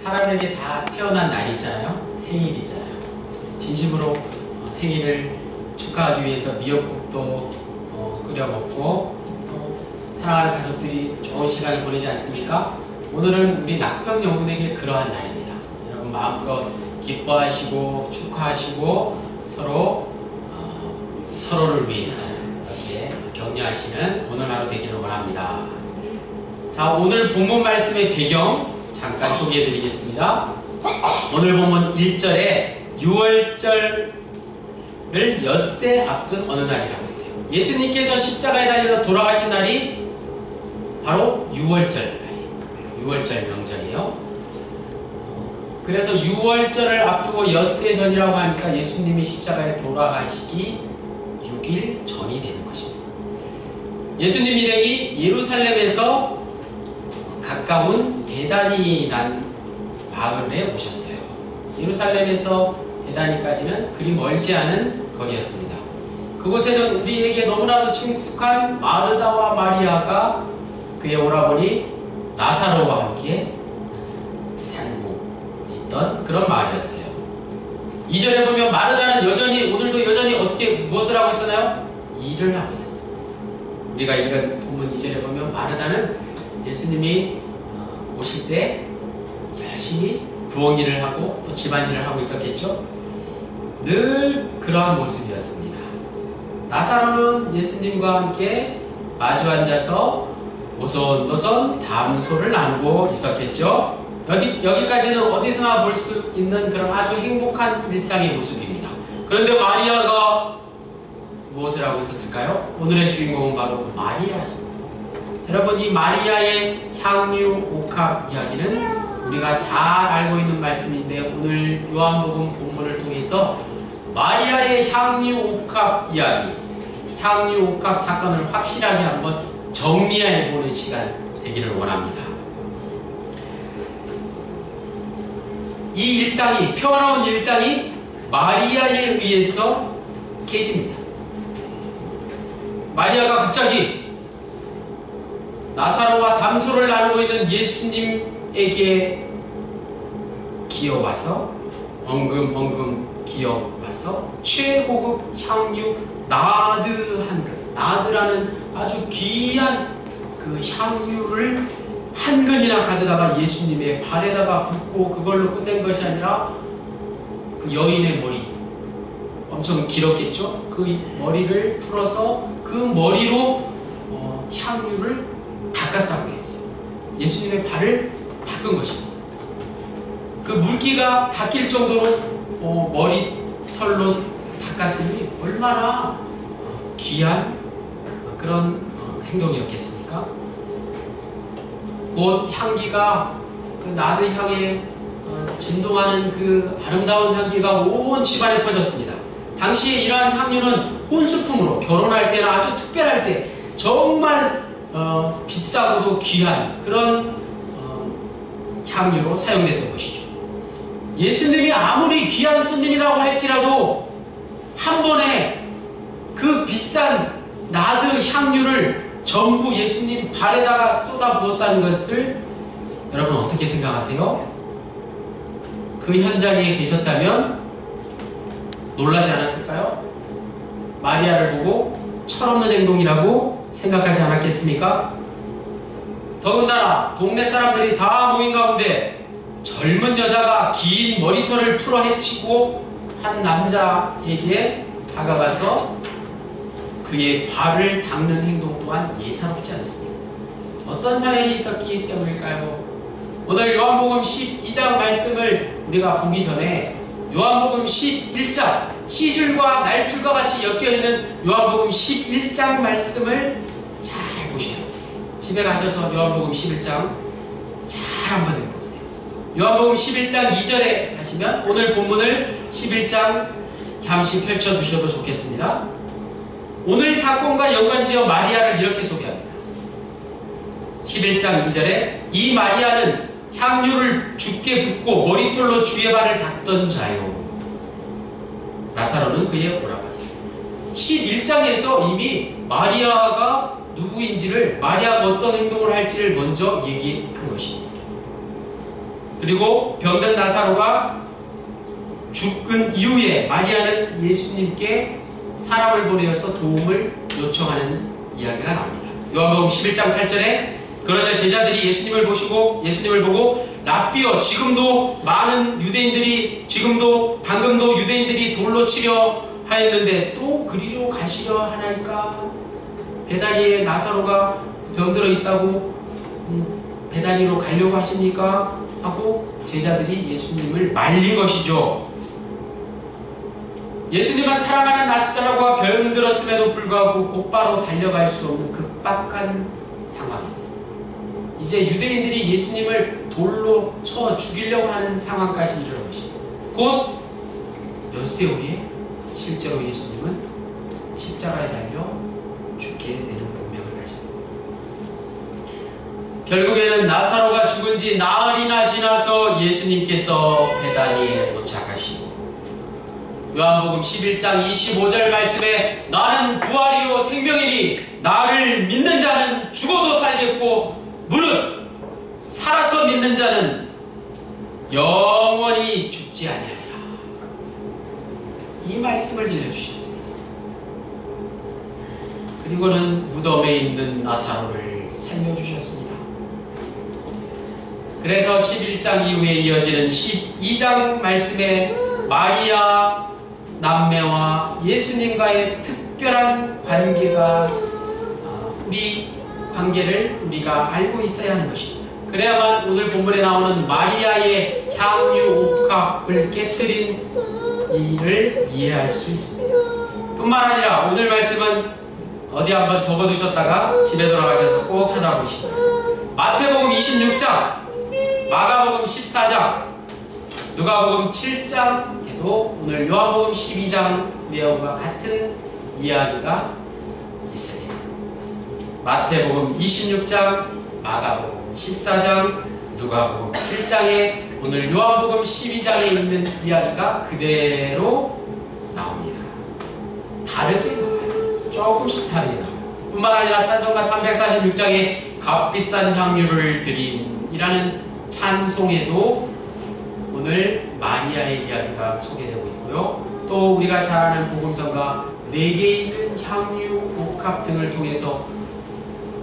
사람에게 다 태어난 날이 있잖아요. 생일이 있잖아요. 진심으로 생일을 축하하기 위해서 미역국도 끓여 먹고 또 사랑하는 가족들이 좋은 시간을 보내지 않습니까? 오늘은 우리 낙평영분에게 그러한 날입니다. 여러분 마음껏 기뻐하시고 축하하시고 서로를 위해서 이렇게 격려하시는 오늘 하루 되기를 원합니다. 자, 오늘 본문 말씀의 배경 잠깐 소개해 드리겠습니다. 오늘 본문 1절에 6월절을 엿새 앞둔 어느 날이라고 했어요. 예수님께서 십자가에 달려서 돌아가신 날이 바로 6월절 날이에요. 6월절 명절이에요. 그래서 6월절을 앞두고 엿새 전이라고 하니까 예수님이 십자가에 돌아가시기 6일 전이 되는 것입니다. 예수님 일행이 예루살렘에서 가까운 베다니라는 마을에 오셨어요. 예루살렘에서 베다니까지는 그리 멀지 않은 거리였습니다. 그곳에는 우리에게 너무나도 친숙한 마르다와 마리아가 그의 오라버니 나사로와 함께 살고 있던 그런 마을이었어요. 2절에 보면 마르다는 오늘도 여전히 무엇을 하고 있었나요? 일을 하고 있었어요. 우리가 읽은 본문 2절에 보면 마르다는 예수님이 오실 때 열심히 부엌 일을 하고 또 집안일을 하고 있었겠죠? 늘 그러한 모습이었습니다. 나사로는 예수님과 함께 마주 앉아서 오손도손 담소를 나누고 있었겠죠? 여기까지는 어디서나 볼 수 있는 그런 아주 행복한 일상의 모습입니다. 그런데 마리아가 무엇을 하고 있었을까요? 오늘의 주인공은 바로 마리아입니다. 여러분, 이 마리아의 향유 옥합 이야기는 우리가 잘 알고 있는 말씀인데 오늘 요한복음 본문을 통해서 마리아의 향유 옥합 이야기, 향유 옥합 사건을 확실하게 한번 정리해보는 시간 되기를 원합니다. 이 일상이, 평화로운 일상이 마리아에 의해서 깨집니다. 마리아가 갑자기 나사로와 담소를 나누고 있는 예수님에게 기어와서 엉금엉금 기어와서 최고급 향유 나드 한 근, 나드라는 아주 귀한 그 향유를 한 근이나 가져다가 예수님의 발에다가 붓고 그걸로 끝낸 것이 아니라 그 여인의 머리 엄청 길었겠죠? 그 머리를 풀어서 그 머리로 향유를 닦았다고 했어요. 예수님의 발을 닦은 것입니다. 그 물기가 닦일 정도로 머리털로 닦았으니 얼마나 귀한 그런 행동이었겠습니까? 곧 향기가 그 나드 향에 진동하는 그 아름다운 향기가 온 집안에 퍼졌습니다. 당시에 이러한 향유는 혼수품으로 결혼할 때나 아주 특별할 때 정말 비싸고도 귀한 그런 향유로 사용됐던 것이죠. 예수님이 아무리 귀한 손님이라고 할지라도 한 번에 그 비싼 나드 향유를 전부 예수님 발에다가 쏟아 부었다는 것을 여러분 어떻게 생각하세요? 그 현장에 계셨다면 놀라지 않았을까요? 마리아를 보고 철없는 행동이라고 생각하지 않았겠습니까? 더군다나 동네 사람들이 다 모인 가운데 젊은 여자가 긴 머리털을 풀어 헤치고 한 남자에게 다가가서 그의 발을 닦는 행동 또한 예사롭지 않습니다. 어떤 사연이 있었기 때문일까요? 오늘 요한복음 12장 말씀을 우리가 보기 전에 요한복음 11장 시줄과 날줄과 같이 엮여있는 요한복음 11장 말씀을 잘 보셔야 돼요. 집에 가셔서 요한복음 11장 잘 한번 읽어보세요. 요한복음 11장 2절에 가시면 오늘 본문을 11장 잠시 펼쳐두셔도 좋겠습니다. 오늘 사건과 연관지어 마리아를 이렇게 소개합니다. 11장 2절에 이 마리아는 향유를 주께 붓고 머리털로 주의 발을 닦던 자요. 나사로는 그의 오라버니. 11장에서 이미 마리아가 누구인지를, 마리아가 어떤 행동을 할지를 먼저 얘기한 것입니다. 그리고 병든 나사로가 죽은 이후에 마리아는 예수님께 사람을 보내어서 도움을 요청하는 이야기가 나옵니다. 요한복음 11장 8절에 그러자 제자들이 예수님을 보고 랍비여, 지금도 많은 유대인들이, 방금도 유대인들이 돌로 치려 하였는데 또 그리로 가시려 하나이까? 베다니에 나사로가 병들어 있다고 베다니로 가려고 하십니까? 하고 제자들이 예수님을 말린 것이죠. 예수님은 사랑하는 나사로가 병들었음에도 불구하고 곧바로 달려갈 수 없는 급박한 상황이었습니다. 이제 유대인들이 예수님을 돌로 쳐 죽이려고 하는 상황까지 이르는 것입니다. 곧 엿새 후에 실제로 예수님은 십자가에 달려 죽게 되는 운명을 가집니다. 결국에는 나사로가 죽은 지 나흘이나 지나서 예수님께서 베다니에 도착하시고 요한복음 11장 25절 말씀에 나는 부활이요 생명이니 나를 믿는 자는 죽어도 살겠고 무릇 살아서 믿는 자는 영원히 죽지 아니하리라. 이 말씀을 들려주셨습니다. 그리고는 무덤에 있는 나사로를 살려주셨습니다. 그래서 11장 이후에 이어지는 12장 말씀에 마리아 남매와 예수님과의 특별한 관계를 우리가 알고 있어야 하는 것입니다. 그래야만 오늘 본문에 나오는 마리아의 향유 옥합을 깨뜨린 일을 이해할 수 있습니다. 뿐만 아니라 오늘 말씀은 어디 한번 적어두셨다가 집에 돌아가셔서 꼭 찾아보시고 마태복음 26장, 마가복음 14장, 누가복음 7장에도 오늘 요한복음 12장 내용과 같은 이야기가 있습니다. 마태복음 26장, 마가복음 14장, 누가복음 7장에 오늘 요한복음 12장에 있는 이야기가 그대로 나옵니다. 다르게 나와요. 조금씩 다르게 나와요. 뿐만 아니라 찬송가 346장에 값비싼 향유를 드린이라는 찬송에도 오늘 마리아의 이야기가 소개되고 있고요. 또 우리가 잘 아는 복음성가 4개 있는 향유 옥합 등을 통해서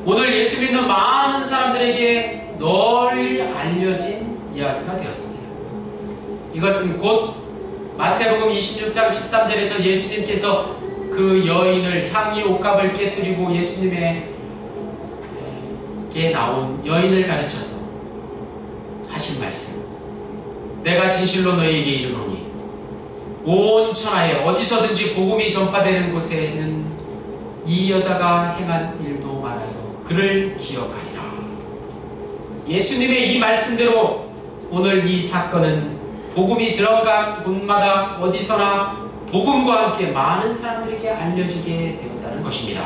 오늘 예수 믿는 많은 사람들에게 널리 알려진 이야기가 되었습니다. 이것은 곧 마태복음 26장 13절에서 예수님께서 그 여인을 향유 옥합을 깨뜨리고 예수님에게 나온 여인을 가르쳐서 하신 말씀, 내가 진실로 너희에게 이르노니 온 천하에 어디서든지 복음이 전파되는 곳에는 이 여자가 행한 일도 말하여 그를 기억하리라. 예수님의 이 말씀대로 오늘 이 사건은 복음이 들어간 곳마다 어디서나 복음과 함께 많은 사람들에게 알려지게 되었다는 것입니다.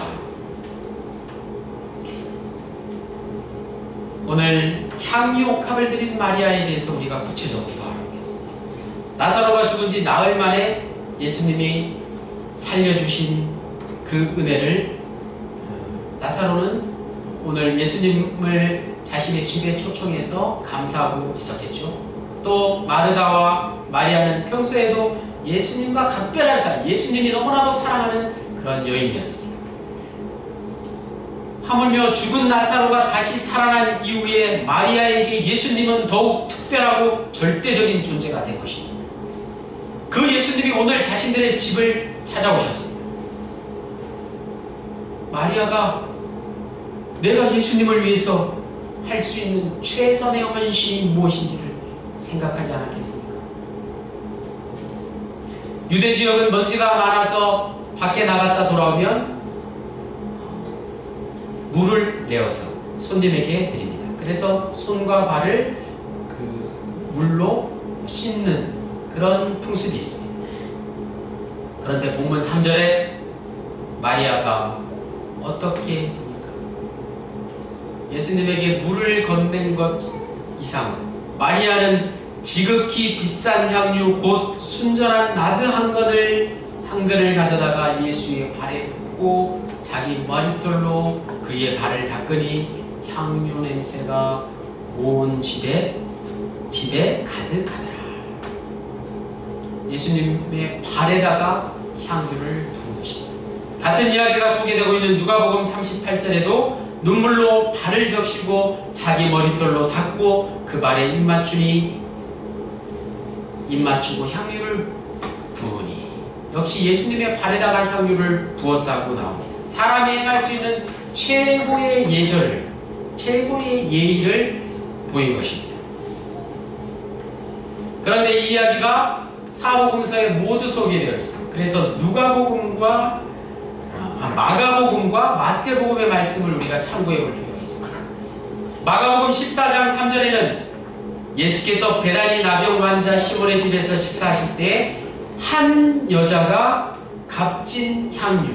오늘 향유옥합을 드린 마리아에 대해서 우리가 구체적으로 알아보겠습니다. 나사로가 죽은 지 나흘 만에 예수님이 살려주신 그 은혜를 나사로는 오늘 예수님을 자신의 집에 초청해서 감사하고 있었겠죠. 또 마르다와 마리아는 평소에도 예수님과 각별한 사람, 예수님이 너무나도 사랑하는 그런 여인이었습니다. 하물며 죽은 나사로가 다시 살아난 이후에 마리아에게 예수님은 더욱 특별하고 절대적인 존재가 된 것입니다. 그 예수님이 오늘 자신들의 집을 찾아오셨습니다. 마리아가 내가 예수님을 위해서 할 수 있는 최선의 헌신이 무엇인지를 생각하지 않았겠습니까? 유대 지역은 먼지가 많아서 밖에 나갔다 돌아오면 물을 내어서 손님에게 드립니다. 그래서 손과 발을 그 물로 씻는 그런 풍습이 있습니다. 그런데 본문 3절에 마리아가 어떻게 했습니까? 예수님에게 물을 건넨 것 이상 마리아는 지극히 비싼 향유 곧 순전한 나드 한 근을 가져다가 예수의 발에 붓고 자기 머리털로 그의 발을 닦으니 향유 냄새가 온 집에 집에 가득하더라. 예수님의 발에다가 향유를 부은 것입니다. 같은 이야기가 소개되고 있는 누가복음 38절에도 눈물로 발을 적시고 자기 머리털로 닦고 그 발에 입 맞추고 향유를 부으니, 역시 예수님의 발에다가 향유를 부었다고 나옵니다. 사람이 행할 수 있는 최고의 예의를 보인 것입니다. 그런데 이 이야기가 사복음서에 모두 소개되어 있습니다. 그래서 마가복음과 마태복음의 말씀을 우리가 참고해 볼 필요가 있습니다. 마가복음 14장 3절에는 예수께서 베다니 나병 환자 시몬의 집에서 식사하실 때 한 여자가 값진 향유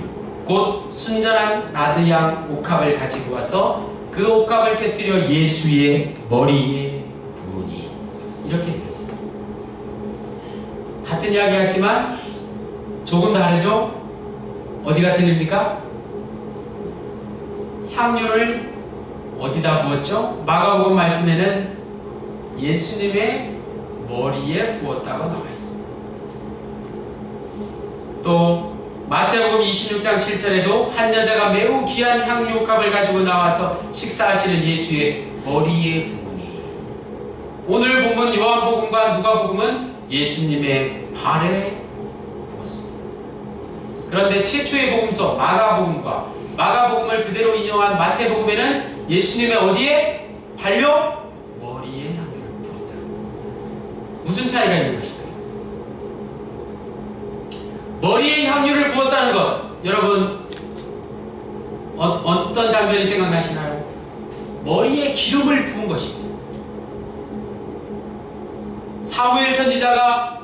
곧 순전한 나드향 옥합을 가지고 와서 그 옥합을 깨뜨려 예수의 머리에 부으니, 이렇게 되어 있습니다. 같은 이야기 같지만 조금 다르죠? 어디가 틀립니까? 향유를 어디다 부었죠? 마가복음 말씀에는 예수님의 머리에 부었다고 나와 있습니다. 또 마태복음 26장 7절에도 한 여자가 매우 귀한 향유 옥합을 가지고 나와서 식사하시는 예수의 머리에 부으니, 오늘 본문 요한복음과 누가복음은 예수님의 발에 부었습니다. 그런데 최초의 복음서 마가복음과 마가복음을 그대로 인용한 마태복음에는 예수님의 어디에? 발요? 머리에 향유를 부었다. 무슨 차이가 있는 것일까요? 머리에 향유를 부었다는 것, 여러분 어떤 장면이 생각나시나요? 머리에 기름을 부은 것입니다. 사무엘 선지자가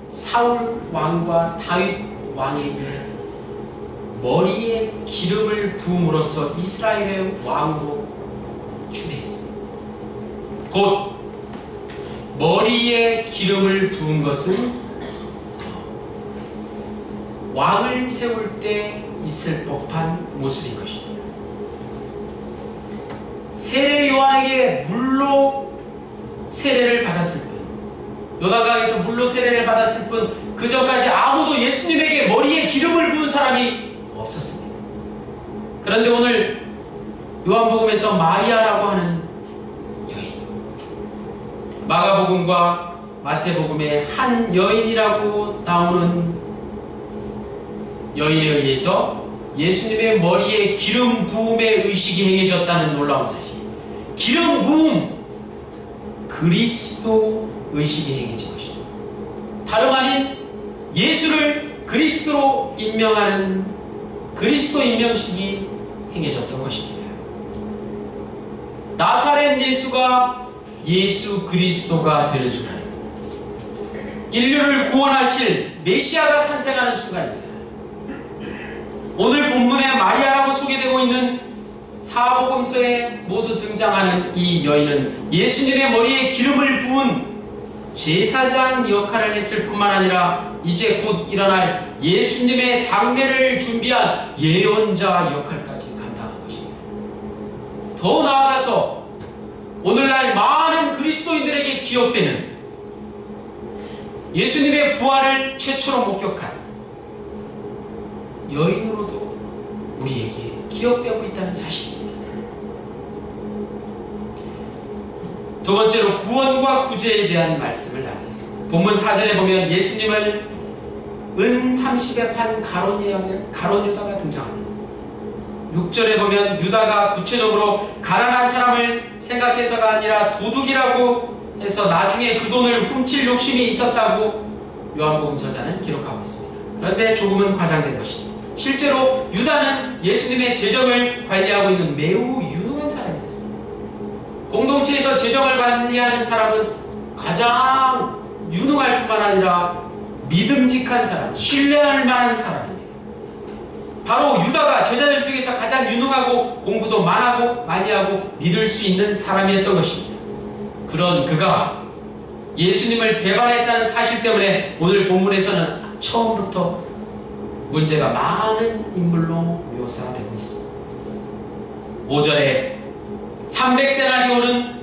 사울 왕과 다윗 왕에게 머리에 기름을 부음으로써 이스라엘의 왕으로 추대했습니다. 곧 머리에 기름을 부은 것은 왕을 세울 때 있을 법한 모습인 것입니다. 세례 요한에게 물로 세례를 받았을 뿐, 요단강에서 물로 세례를 받았을 뿐, 그 전까지 아무도 예수님에게 머리에 기름을 부은 사람이 없었습니다. 그런데 오늘 요한복음에서 마리아라고 하는 여인, 마가복음과 마태복음에 한 여인이라고 나오는 여인에 의해서 예수님의 머리에 기름 부음의 의식이 행해졌다는 놀라운 사실. 기름 부음, 그리스도 의식이 행해진 것입니다. 다름 아닌 예수를 그리스도로 임명하는 그리스도 임명식이 행해졌던 것입니다. 나사렛 예수가 예수 그리스도가 되는 순간입니다. 인류를 구원하실 메시아가 탄생하는 순간입니다. 오늘 본문에 마리아라고 소개되고 있는 사복음서에 모두 등장하는 이 여인은 예수님의 머리에 기름을 부은 제사장 역할을 했을 뿐만 아니라 이제 곧 일어날 예수님의 장례를 준비한 예언자 역할까지 감당한 것입니다. 더 나아가서 오늘날 많은 그리스도인들에게 기억되는 예수님의 부활을 최초로 목격한 여인으로도 우리에게 기억되고 있다는 사실입니다. 두 번째로 구원과 구제에 대한 말씀을 나누겠습니다. 본문 4절에 보면 예수님을 은 30에 판 가룟 유다가 등장합니다. 6절에 보면 유다가 구체적으로 가난한 사람을 생각해서가 아니라 도둑이라고 해서 나중에 그 돈을 훔칠 욕심이 있었다고 요한복음 저자는 기록하고 있습니다. 그런데 조금은 과장된 것입니다. 실제로 유다는 예수님의 재정을 관리하고 있는 매우 유능한 사람이었습니다. 공동체에서 재정을 관리하는 사람은 가장 유능할 뿐만 아니라 믿음직한 사람, 신뢰할 만한 사람입니다. 바로 유다가 제자들 중에서 가장 유능하고 공부도 많이 하고 믿을 수 있는 사람이었던 것입니다. 그런 그가 예수님을 배반했다는 사실 때문에 오늘 본문에서는 처음부터 문제가 많은 인물로 묘사가 되고 있습니다. 5절에 300데나리온은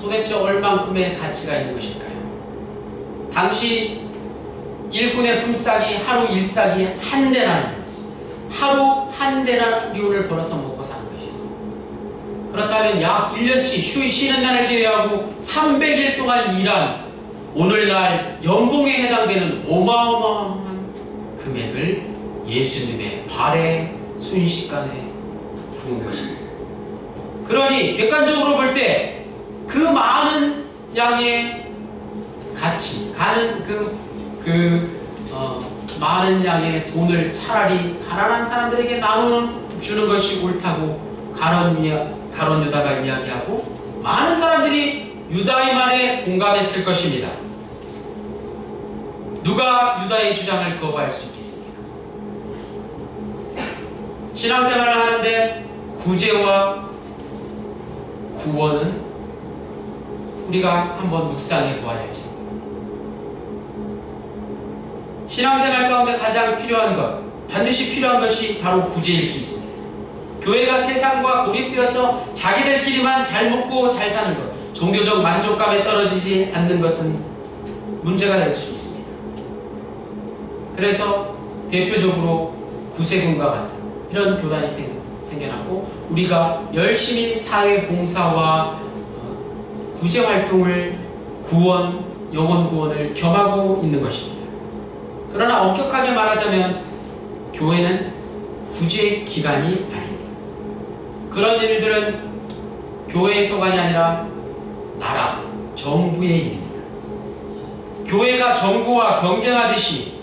도대체 얼만큼의 가치가 있는 것일까요? 당시 일꾼의 품삯이 하루 일삭이 한 데나리온이었습니다. 하루 한 데나리온을 벌어서 먹고 사는 것이었습니다. 그렇다면 약 1년치 쉬는 날을 제외하고 300일 동안 일한 오늘날 연봉에 해당되는 어마어마한 금액을 예수님의 발에 순식간에 부은 것입니다. 그러니 객관적으로 볼 때 그 많은 양의 가치, 많은 양의 돈을 차라리 가난한 사람들에게 나눠주는 것이 옳다고 가론 유다가 이야기하고 많은 사람들이 유다의 말에 공감했을 것입니다. 누가 유다의 주장을 거부할 수 있겠습니까? 신앙생활을 하는데 구제와 구원은 우리가 한번 묵상해 보아야지. 신앙생활 가운데 가장 필요한 것, 반드시 필요한 것이 바로 구제일 수 있습니다. 교회가 세상과 고립되어서 자기들끼리만 잘 먹고 잘 사는 것, 종교적 만족감에 떨어지지 않는 것은 문제가 될 수 있습니다. 그래서 대표적으로 구세군과 같은 이런 교단이 생겨났고 우리가 열심히 사회봉사와 구제활동을 영혼 구원을 겸하고 있는 것입니다. 그러나 엄격하게 말하자면 교회는 구제 기관이 아닙니다. 그런 일들은 교회의 소관이 아니라 나라, 정부의 일입니다. 교회가 정부와 경쟁하듯이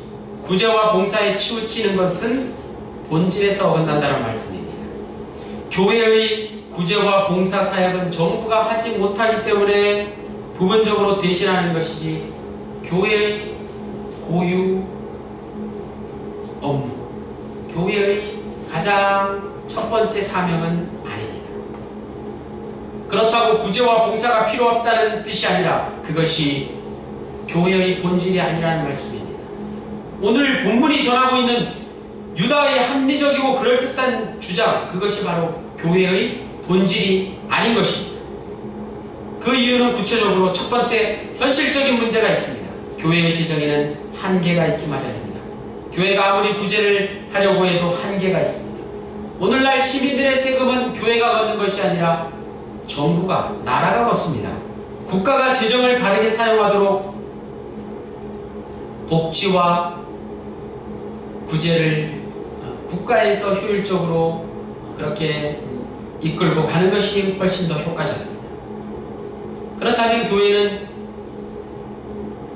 구제와 봉사에 치우치는 것은 본질에서 어긋난다는 말씀입니다. 교회의 구제와 봉사 사역은 정부가 하지 못하기 때문에 부분적으로 대신하는 것이지 교회의 고유 업무, 교회의 가장 첫 번째 사명은 아닙니다. 그렇다고 구제와 봉사가 필요 없다는 뜻이 아니라 그것이 교회의 본질이 아니라는 말씀입니다. 오늘 본문이 전하고 있는 유다의 합리적이고 그럴듯한 주장, 그것이 바로 교회의 본질이 아닌 것입니다. 그 이유는 구체적으로 첫 번째 현실적인 문제가 있습니다. 교회의 재정에는 한계가 있기 마련입니다. 교회가 아무리 구제를 하려고 해도 한계가 있습니다. 오늘날 시민들의 세금은 교회가 걷는 것이 아니라 정부가, 나라가 걷습니다. 국가가 재정을 바르게 사용하도록 복지와 구제를 국가에서 효율적으로 그렇게 이끌고 가는 것이 훨씬 더 효과적입니다. 그렇다면 교회는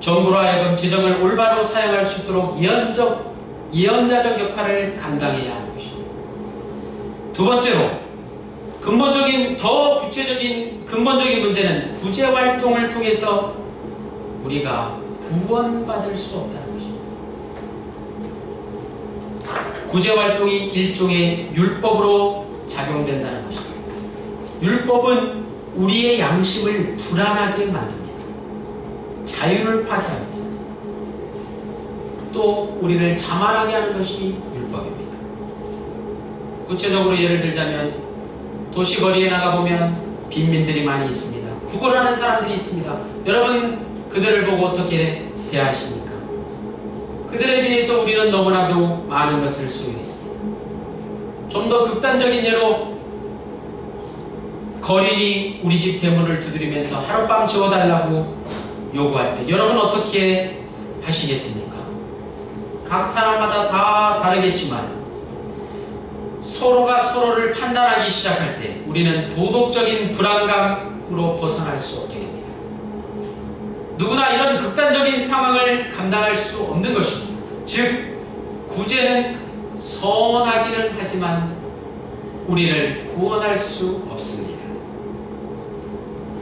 정부로 하여금 재정을 올바로 사용할 수 있도록 예언자적 역할을 감당해야 하는 것입니다. 두 번째로 더 구체적인 근본적인 문제는 구제 활동을 통해서 우리가 구원받을 수 없다는 것입니다. 구제 활동이 일종의 율법으로 작용된다는 것입니다. 율법은 우리의 양심을 불안하게 만듭니다. 자유를 파괴합니다. 또 우리를 자만하게 하는 것이 율법입니다. 구체적으로 예를 들자면 도시거리에 나가보면 빈민들이 많이 있습니다. 구걸하는 사람들이 있습니다. 여러분 그들을 보고 어떻게 대하십니까? 그들에 비해서 우리는 너무나도 많은 것을 소유했습니다. 좀 더 극단적인 예로 거린이 우리 집 대문을 두드리면서 하룻밤 지워달라고 요구할 때 여러분 어떻게 하시겠습니까? 각 사람마다 다 다르겠지만 서로가 서로를 판단하기 시작할 때 우리는 도덕적인 불안감으로 벗어날 수 없게 됩니다. 누구나 이런 극단적인 상황을 감당할 수 없는 것입니다. 즉 구제는 선하기는 하지만 우리를 구원할 수 없습니다.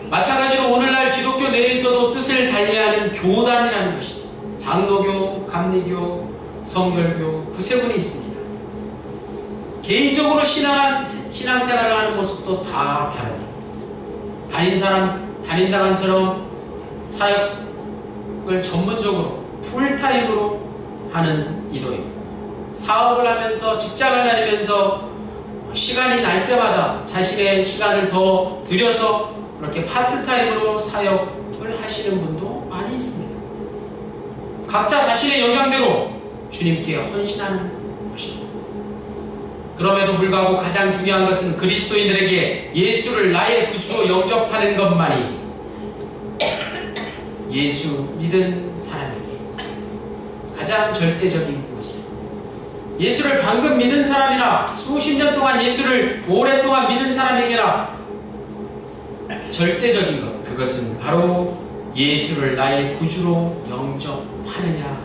마찬가지로 오늘날 기독교 내에서도 뜻을 달리하는 교단이라는 것이 있습니다. 장로교, 감리교, 성결교, 구세군이 있습니다. 개인적으로 신앙생활을 하는 모습도 다 다릅니다. 담임사관처럼 사역을 전문적으로 풀타임으로 하는 이도 있고 사업을 하면서 직장을 다니면서 시간이 날 때마다 자신의 시간을 더 들여서 그렇게 파트타임으로 사역을 하시는 분도 많이 있습니다. 각자 자신의 영향대로 주님께 헌신하는 것입니다. 그럼에도 불구하고 가장 중요한 것은 그리스도인들에게 예수를 나의 구주로 영접하는 것만이 예수 믿은 사람에게 가장 절대적인 것이에요. 예수를 방금 믿은 사람이나 수십 년 동안 예수를 오랫동안 믿은 사람에게나 절대적인 것, 그것은 바로 예수를 나의 구주로 영접하느냐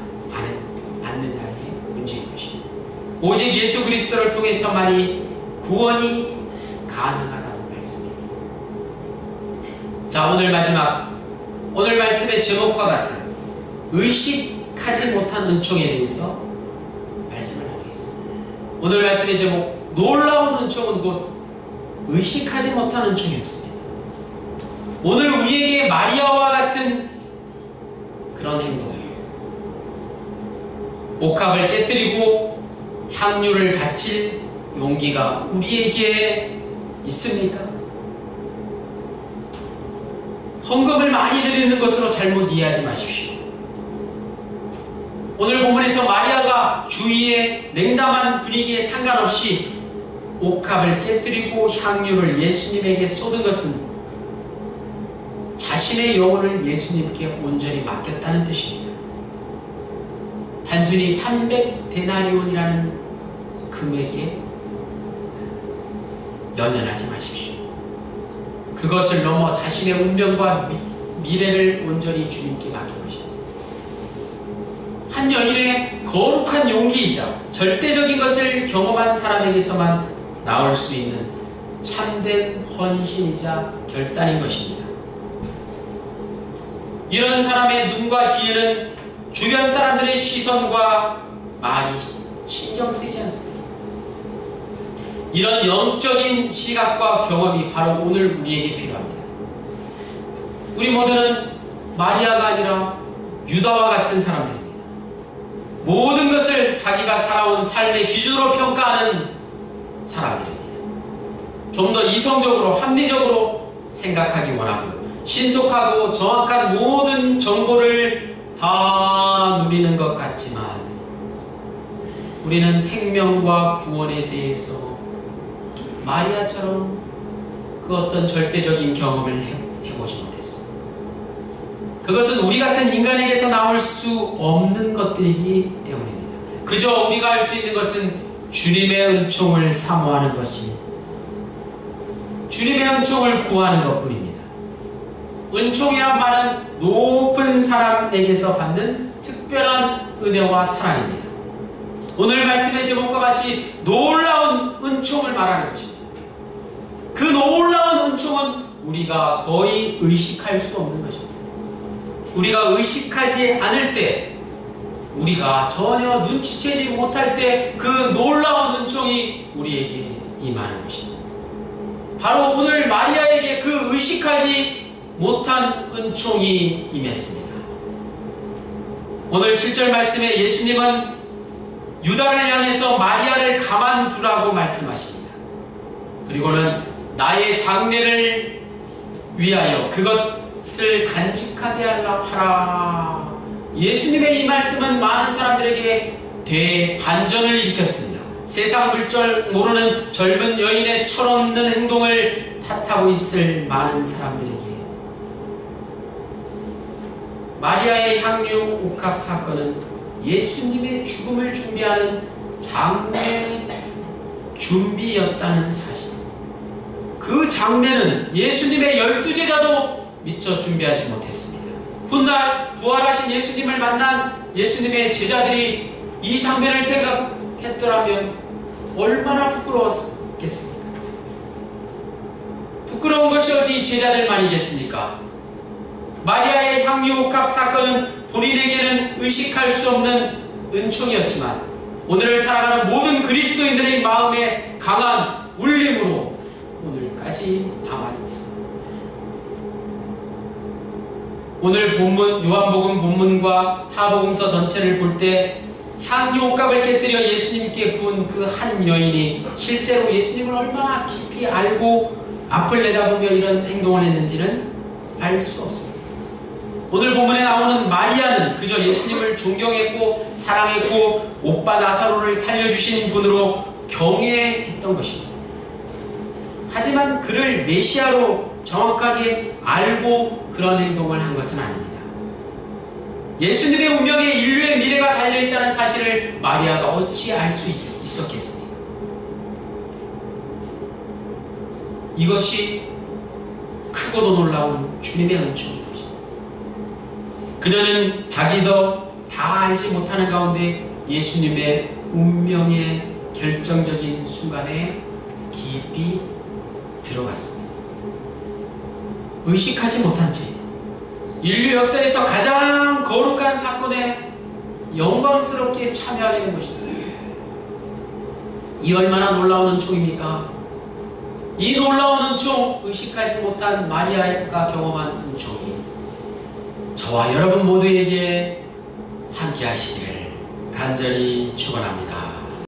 않느냐의 문제인 것입니다. 오직 예수 그리스도를 통해서만이 구원이 가능하다는 말씀입니다. 자, 오늘 마지막, 오늘 말씀의 제목과 같은 의식하지 못한 은총에 대해서 말씀을 하겠습니다. 오늘 말씀의 제목, 놀라운 은총은 곧 의식하지 못한 은총이었습니다. 오늘 우리에게 마리아와 같은 그런 행동이에요. 옥합을 깨뜨리고 향유를 바칠 용기가 우리에게 있습니까? 헌금을 많이 드리는 것으로 잘못 이해하지 마십시오. 오늘 본문에서 마리아가 주위의 냉담한 분위기에 상관없이 옥합을 깨뜨리고 향유를 예수님에게 쏟은 것은 자신의 영혼을 예수님께 온전히 맡겼다는 뜻입니다. 단순히 300데나리온이라는 금액에 연연하지 마십시오. 그것을 넘어 자신의 운명과 미래를 온전히 주님께 맡겨보십시오. 한 여인의 거룩한 용기이자 절대적인 것을 경험한 사람에게서만 나올 수 있는 참된 헌신이자 결단인 것입니다. 이런 사람의 눈과 귀에는 주변 사람들의 시선과 말이 신경 쓰이지 않습니다. 이런 영적인 시각과 경험이 바로 오늘 우리에게 필요합니다. 우리 모두는 마리아가 아니라 유다와 같은 사람들입니다. 모든 것을 자기가 살아온 삶의 기준으로 평가하는 사람들입니다. 좀 더 이성적으로 합리적으로 생각하기 원하고 신속하고 정확한 모든 정보를 다 누리는 것 같지만 우리는 생명과 구원에 대해서 마리아처럼 그 어떤 절대적인 경험을 해보지 못했습니다. 그것은 우리 같은 인간에게서 나올 수 없는 것들이기 때문입니다. 그저 우리가 할 수 있는 것은 주님의 은총을 사모하는 것이 주님의 은총을 구하는 것뿐입니다. 은총이란 말은 높은 사람에게서 받는 특별한 은혜와 사랑입니다. 오늘 말씀의 제목과 같이 놀라운 은총을 말하는 것입니다. 그 놀라운 은총은 우리가 거의 의식할 수 없는 것입니다. 우리가 의식하지 않을 때, 우리가 전혀 눈치채지 못할 때 그 놀라운 은총이 우리에게 임하는 것입니다. 바로 오늘 마리아에게 그 의식하지 못한 은총이 임했습니다. 오늘 7절 말씀에 예수님은 유다를 향해서 마리아를 가만두라고 말씀하십니다. 그리고는 나의 장례를 위하여 그것을 간직하게 하라. 예수님의 이 말씀은 많은 사람들에게 대반전을 일으켰습니다. 세상 물정 모르는 젊은 여인의 철없는 행동을 탓하고 있을 많은 사람들에게 마리아의 향유 옥합 사건은 예수님의 죽음을 준비하는 장례 준비였다는 사실. 그 장례는 예수님의 12제자도 미처 준비하지 못했습니다. 훗날 부활하신 예수님을 만난 예수님의 제자들이 이 장면을 생각했더라면 얼마나 부끄러웠겠습니까? 부끄러운 것이 어디 제자들만이겠습니까? 마리아의 향유 옥합 사건은 본인에게는 의식할 수 없는 은총이었지만 오늘을 살아가는 모든 그리스도인들의 마음에 강한 울림으로 오늘까지 남아있습니다. 오늘 본문, 요한복음 본문과 사복음서 전체를 볼 때 향유 옥합을 깨뜨려 예수님께 부은 그 한 여인이 실제로 예수님을 얼마나 깊이 알고 앞을 내다보며 이런 행동을 했는지는 알 수 없습니다. 오늘 본문에 나오는 마리아는 그저 예수님을 존경했고 사랑했고 오빠 나사로를 살려주신 분으로 경외했던 것입니다. 하지만 그를 메시아로 정확하게 알고 그런 행동을 한 것은 아닙니다. 예수님의 운명에 인류의 미래가 달려있다는 사실을 마리아가 어찌 알 수 있었겠습니까? 이것이 크고도 놀라운 주님의 은총인 것입니다. 그녀는 자기도 다 알지 못하는 가운데 예수님의 운명의 결정적인 순간에 깊이 들어갔습니다. 의식하지 못한 채 인류 역사에서 가장 거룩한 사건에 영광스럽게 참여하게 된 것입니다. 이 얼마나 놀라운 은총입니까? 이 놀라운 은총, 의식하지 못한 마리아가 경험한 은총이 저와 여러분 모두에게 함께 하시기를 간절히 축원합니다.